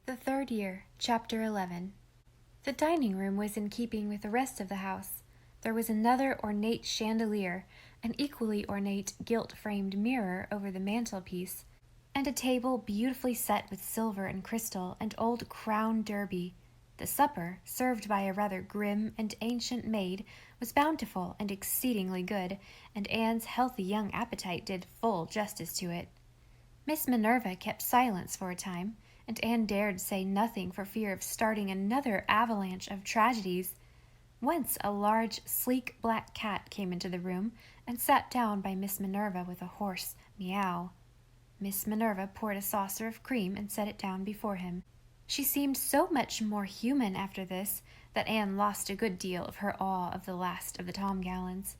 The Third Year, Chapter 11. The dining room was in keeping with the rest of the house. There was another ornate chandelier, an equally ornate gilt-framed mirror over the mantelpiece, and a table beautifully set with silver and crystal and old crown derby. The supper, served by a rather grim and ancient maid, was bountiful and exceedingly good, and Anne's healthy young appetite did full justice to it. Miss Minerva kept silence for a time, and Anne dared say nothing for fear of starting another avalanche of tragedies. Once a large, sleek black cat came into the room and sat down by Miss Minerva with a hoarse meow. Miss Minerva poured a saucer of cream and set it down before him. She seemed so much more human after this that Anne lost a good deal of her awe of the last of the Tom Gallens.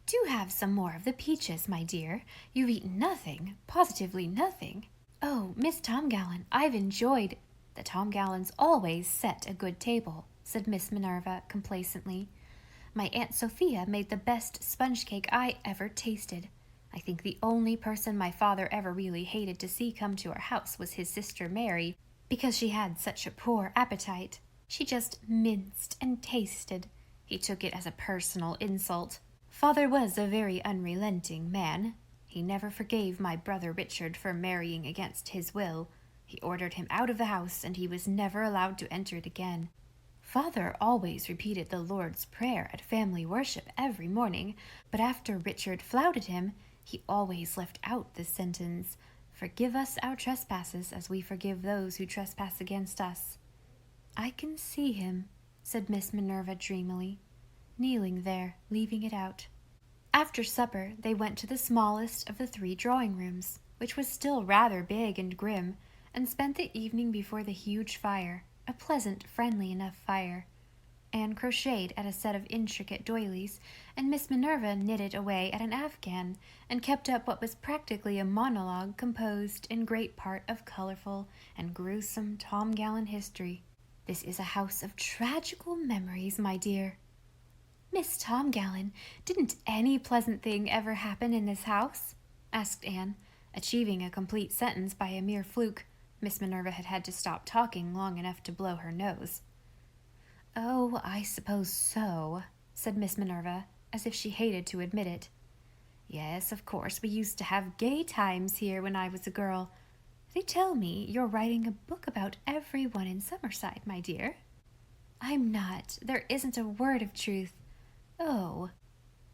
"Do have some more of the peaches, my dear. You've eaten nothing, positively nothing." "Oh, Miss Tom Gallen, I've enjoyed—" "The Tom Gallens always set a good table," said Miss Minerva complacently. "My Aunt Sophia made the best sponge cake I ever tasted. I think the only person my father ever really hated to see come to our house was his sister Mary, because she had such a poor appetite. She just minced and tasted. He took it as a personal insult. Father was a very unrelenting man. He never forgave my brother Richard for marrying against his will. He ordered him out of the house, and he was never allowed to enter it again. Father always repeated the Lord's Prayer at family worship every morning, but after Richard flouted him, he always left out this sentence, 'Forgive us our trespasses as we forgive those who trespass against us.' I can see him," said Miss Minerva dreamily, "kneeling there, leaving it out." After supper they went to the smallest of the 3 drawing rooms, which was still rather big and grim, and spent the evening before the huge fire, a pleasant, friendly enough fire. Anne crocheted at a set of intricate doilies, and Miss Minerva knitted away at an afghan, and kept up what was practically a monologue composed in great part of colorful and gruesome Tom Gallen history. "This is a house of tragical memories, my dear." "Miss Tom Gallen, didn't any pleasant thing ever happen in this house?" asked Anne, achieving a complete sentence by a mere fluke. Miss Minerva had had to stop talking long enough to blow her nose. "Oh, I suppose so," said Miss Minerva, as if she hated to admit it. "Yes, of course, we used to have gay times here when I was a girl. They tell me you're writing a book about everyone in Summerside, my dear." "I'm not. There isn't a word of truth." "Oh."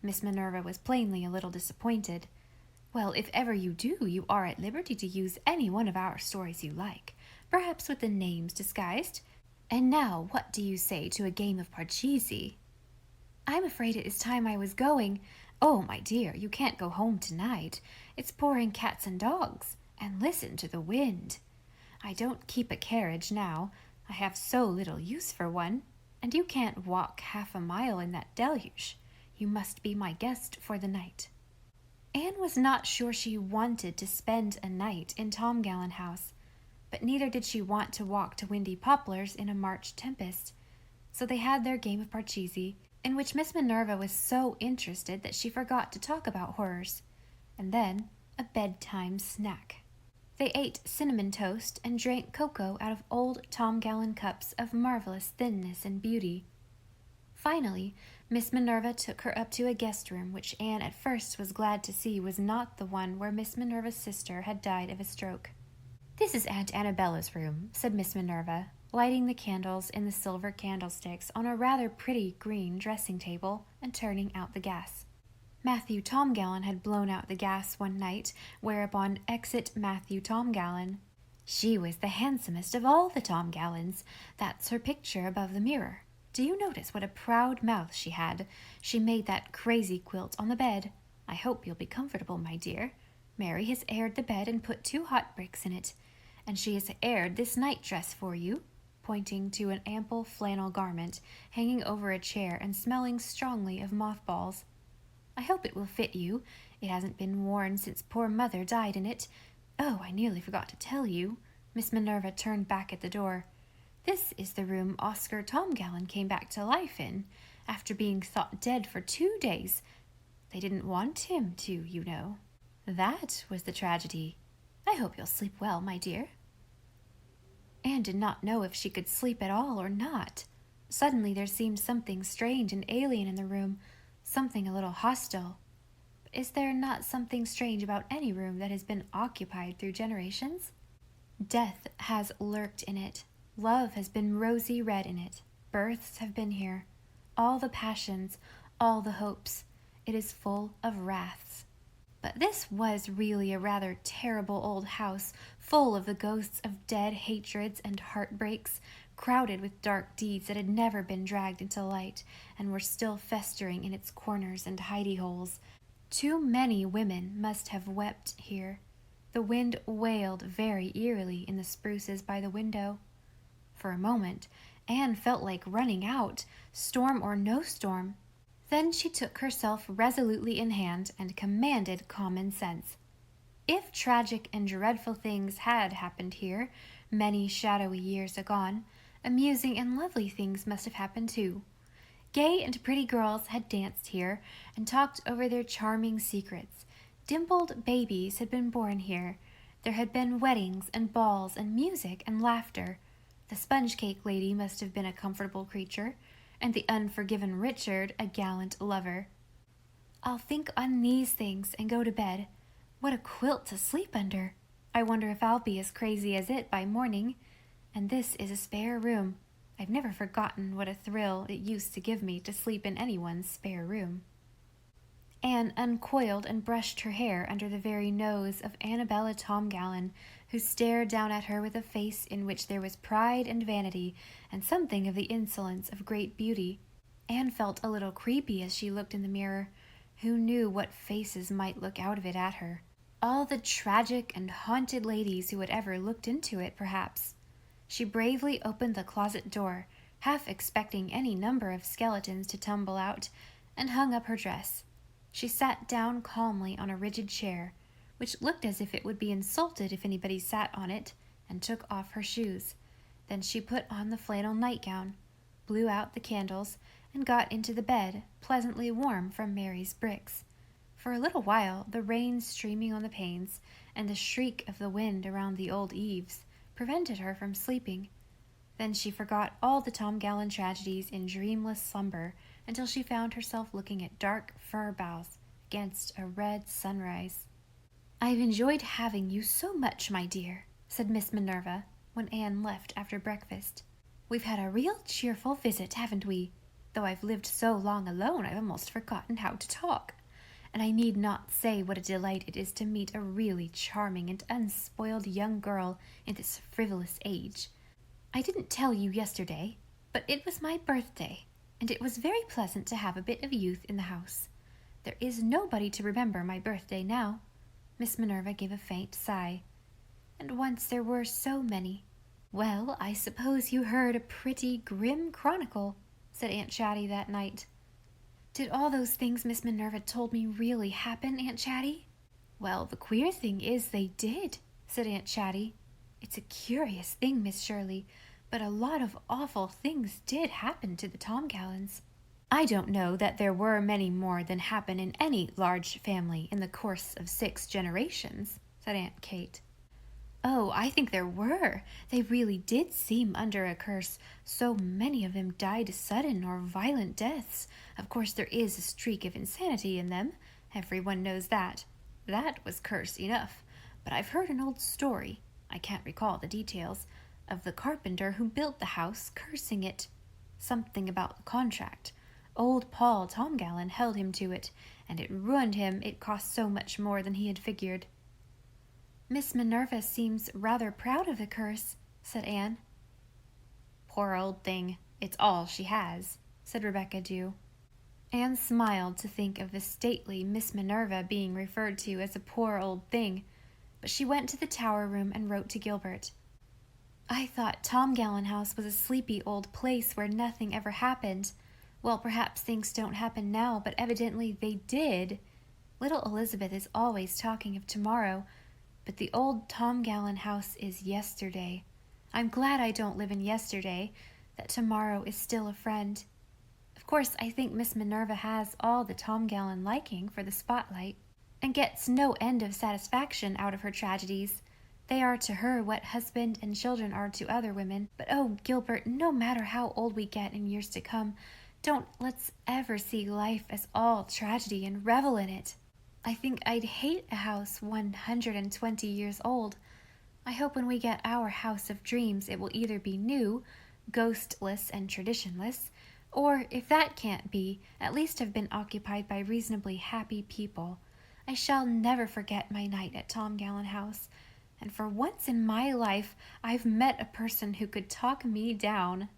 Miss Minerva was plainly a little disappointed. "Well, if ever you do, you are at liberty to use any one of our stories you like, perhaps with the names disguised. And now, what do you say to a game of parcheesi?" "I'm afraid it is time I was going." "Oh, my dear, you can't go home tonight. It's pouring cats and dogs. And listen to the wind. I don't keep a carriage now. I have so little use for one. And you can't walk half a mile in that deluge. You must be my guest for the night." Anne was not sure she wanted to spend a night in Tom Gallen House, but neither did she want to walk to windy Poplars in a March tempest. So they had their game of parcheesi, in which Miss Minerva was so interested that she forgot to talk about horrors, and then a bedtime snack. They ate cinnamon toast and drank cocoa out of old Tom Gallen cups of marvelous thinness and beauty. Finally, Miss Minerva took her up to a guest room which Anne at first was glad to see was not the one where Miss Minerva's sister had died of a stroke. "This is Aunt Annabella's room," said Miss Minerva, lighting the candles in the silver candlesticks on a rather pretty green dressing table and turning out the gas. Matthew Tom Gallen had blown out the gas one night, whereupon exit Matthew Tom Gallen. "She was the handsomest of all the Tom Gallens. That's her picture above the mirror. Do you notice what a proud mouth she had? She made that crazy quilt on the bed. I hope you'll be comfortable, my dear. Mary has aired the bed and put 2 hot bricks in it. And she has aired this night-dress for you," pointing to an ample flannel garment hanging over a chair and smelling strongly of mothballs. "I hope it will fit you. It hasn't been worn since poor mother died in it. Oh, I nearly forgot to tell you." Miss Minerva turned back at the door. "This is the room Oscar Tom Gallen came back to life in, after being thought dead for 2 days. They didn't want him to, you know. That was the tragedy. I hope you'll sleep well, my dear." Anne Anne did not know if she could sleep at all or not. Suddenly there seemed something strange and alien in the room, something a little hostile. Is there not something strange about any room that has been occupied through generations? Death has lurked in it. Love has been rosy red in it. Births have been here. All the passions, all the hopes. It is full of wraths. But this was really a rather terrible old house, full of the ghosts of dead hatreds and heartbreaks, crowded with dark deeds that had never been dragged into light and were still festering in its corners and hidey holes. Too many women must have wept here. The wind wailed very eerily in the spruces by the window. For a moment, Anne felt like running out, storm or no storm. Then she took herself resolutely in hand and commanded common sense. If tragic and dreadful things had happened here, many shadowy years agone, amusing and lovely things must have happened too. Gay and pretty girls had danced here and talked over their charming secrets. Dimpled babies had been born here. There had been weddings and balls and music and laughter. The sponge cake lady must have been a comfortable creature, and the unforgiven Richard a gallant lover. I'll think on these things and go to bed. What a quilt to sleep under! I wonder if I'll be as crazy as it by morning. And this is a spare room. I've never forgotten what a thrill it used to give me to sleep in anyone's spare room. Anne uncoiled and brushed her hair under the very nose of Annabella Tom Gallen, who stared down at her with a face in which there was pride and vanity and something of the insolence of great beauty. Anne felt a little creepy as she looked in the mirror. Who knew what faces might look out of it at her? All the tragic and haunted ladies who had ever looked into it, perhaps. She bravely opened the closet door, half expecting any number of skeletons to tumble out, and hung up her dress. She sat down calmly on a rigid chair, which looked as if it would be insulted if anybody sat on it, and took off her shoes. Then she put on the flannel nightgown, blew out the candles, and got into the bed, pleasantly warm from Mary's bricks. For a little while, the rain streaming on the panes, and the shriek of the wind around the old eaves, prevented her from sleeping. Then she forgot all the Tom Gallen tragedies in dreamless slumber until she found herself looking at dark fir boughs against a red sunrise. "I've enjoyed having you so much, my dear," said Miss Minerva, when Anne left after breakfast. "We've had a real cheerful visit, haven't we? Though I've lived so long alone, I've almost forgotten how to talk. And I need not say what a delight it is to meet a really charming and unspoiled young girl in this frivolous age. I didn't tell you yesterday, but it was my birthday, and it was very pleasant to have a bit of youth in the house. There is nobody to remember my birthday now." Miss Minerva gave a faint sigh. "And once there were so many." "Well, I suppose you heard a pretty grim chronicle," said Aunt Chatty that night. "Did all those things Miss Minerva told me really happen, Aunt Chatty?" "Well, the queer thing is they did," said Aunt Chatty. "It's a curious thing, Miss Shirley, but a lot of awful things did happen to the Tom Gallens." "I don't know that there were many more than happen in any large family in the course of 6 generations," said Aunt Kate. "Oh, I think there were. They really did seem under a curse. So many of them died sudden or violent deaths. Of course there is a streak of insanity in them. Everyone knows that. That was curse enough. But I've heard an old story, I can't recall the details, of the carpenter who built the house cursing it. Something about the contract. Old Paul Tom Gallen held him to it, and it ruined him. It cost so much more than he had figured." "Miss Minerva seems rather proud of the curse," said Anne. "Poor old thing. It's all she has," said Rebecca Dew. Anne smiled to think of the stately Miss Minerva being referred to as a poor old thing, but she went to the tower room and wrote to Gilbert. "I thought Tom Gallen House was a sleepy old place where nothing ever happened. Well, perhaps things don't happen now, but evidently they did. Little Elizabeth is always talking of tomorrow, but the old Tom Gallen House is yesterday. I'm glad I don't live in yesterday, that tomorrow is still a friend. Of course, I think Miss Minerva has all the Tom Gallen liking for the spotlight, and gets no end of satisfaction out of her tragedies. They are to her what husband and children are to other women. But oh, Gilbert, no matter how old we get in years to come, don't let's ever see life as all tragedy and revel in it. I think I'd hate a house 120 years old. I hope when we get our house of dreams it will either be new, ghostless and traditionless, or, if that can't be, at least have been occupied by reasonably happy people. I shall never forget my night at Tom Gallen House, and for once in my life I've met a person who could talk me down.